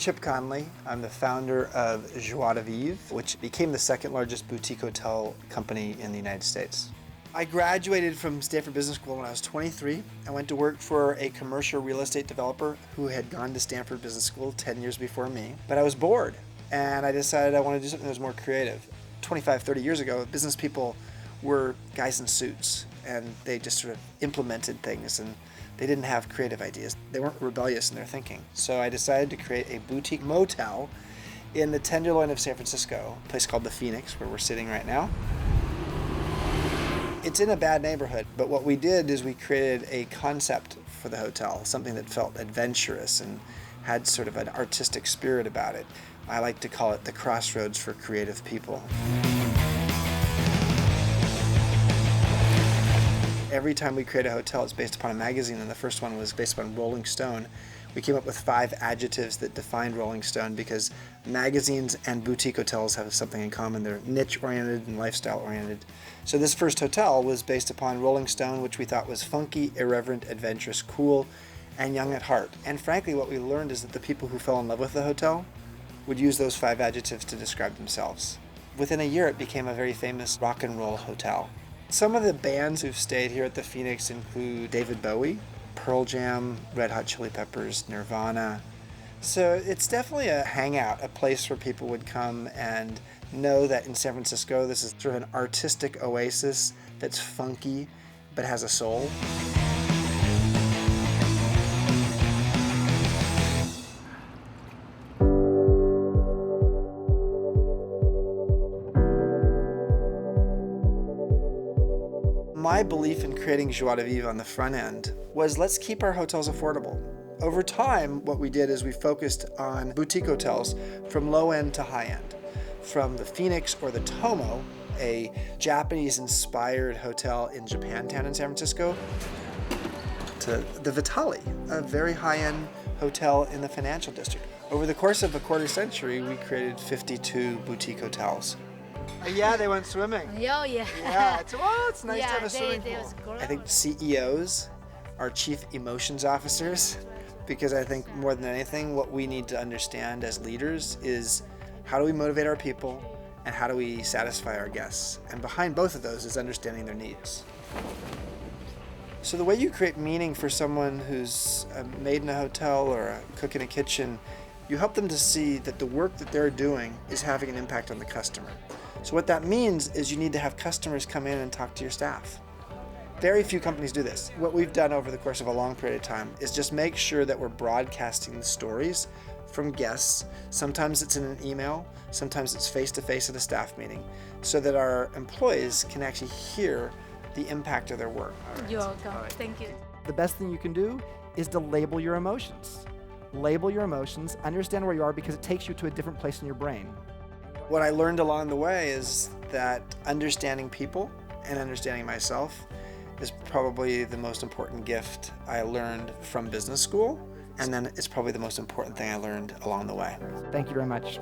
Chip Conley. I'm the founder of Joie de Vivre, which became the second largest boutique hotel company in the United States. I graduated from Stanford Business School when I was 23. I went to work for a commercial real estate developer who had gone to Stanford Business School 10 years before me. But I was bored, and I decided I wanted to do something that was more creative. 25, 30 years ago, business people were guys in suits, and they just sort of implemented things, and they didn't have creative ideas. They weren't rebellious in their thinking. So I decided to create a boutique motel in the Tenderloin of San Francisco, a place called the Phoenix, where we're sitting right now. It's in a bad neighborhood, but what we did is we created a concept for the hotel, something that felt adventurous and had sort of an artistic spirit about it. I like to call it the crossroads for creative people. Every time we create a hotel, it's based upon a magazine, and the first one was based upon Rolling Stone. We came up with 5 adjectives that defined Rolling Stone because magazines and boutique hotels have something in common. They're niche-oriented and lifestyle-oriented. So this first hotel was based upon Rolling Stone, which we thought was funky, irreverent, adventurous, cool, and young at heart. And frankly, what we learned is that the people who fell in love with the hotel would use those 5 adjectives to describe themselves. Within a year, it became a very famous rock and roll hotel. Some of the bands who've stayed here at the Phoenix include David Bowie, Pearl Jam, Red Hot Chili Peppers, Nirvana. So it's definitely a hangout, a place where people would come and know that in San Francisco, this is sort of an artistic oasis that's funky but has a soul. My belief in creating Joie de Vivre on the front end was let's keep our hotels affordable. Over time, what we did is we focused on boutique hotels from low end to high end. From the Phoenix or the Tomo, a Japanese-inspired hotel in Japantown in San Francisco, to the Vitale, a very high-end hotel in the financial district. Over the course of a quarter century, we created 52 boutique hotels. Yeah, they went swimming. Oh, yeah. Yeah, it's nice to have a swimming was pool. great. I think CEOs are chief emotions officers because I think more than anything, what we need to understand as leaders is how do we motivate our people and how do we satisfy our guests? And behind both of those is understanding their needs. So the way you create meaning for someone who's a maid in a hotel or a cook in a kitchen, you help them to see that the work that they're doing is having an impact on the customer. So what that means is you need to have customers come in and talk to your staff. Very few companies do this. What we've done over the course of a long period of time is just make sure that we're broadcasting the stories from guests. Sometimes it's in an email, sometimes it's face-to-face at a staff meeting, so that our employees can actually hear the impact of their work. You're welcome. Thank you. The best thing you can do is to label your emotions. Label your emotions, understand where you are because it takes you to a different place in your brain. What I learned along the way is that understanding people and understanding myself is probably the most important gift I learned from business school, and then it's probably the most important thing I learned along the way. Thank you very much.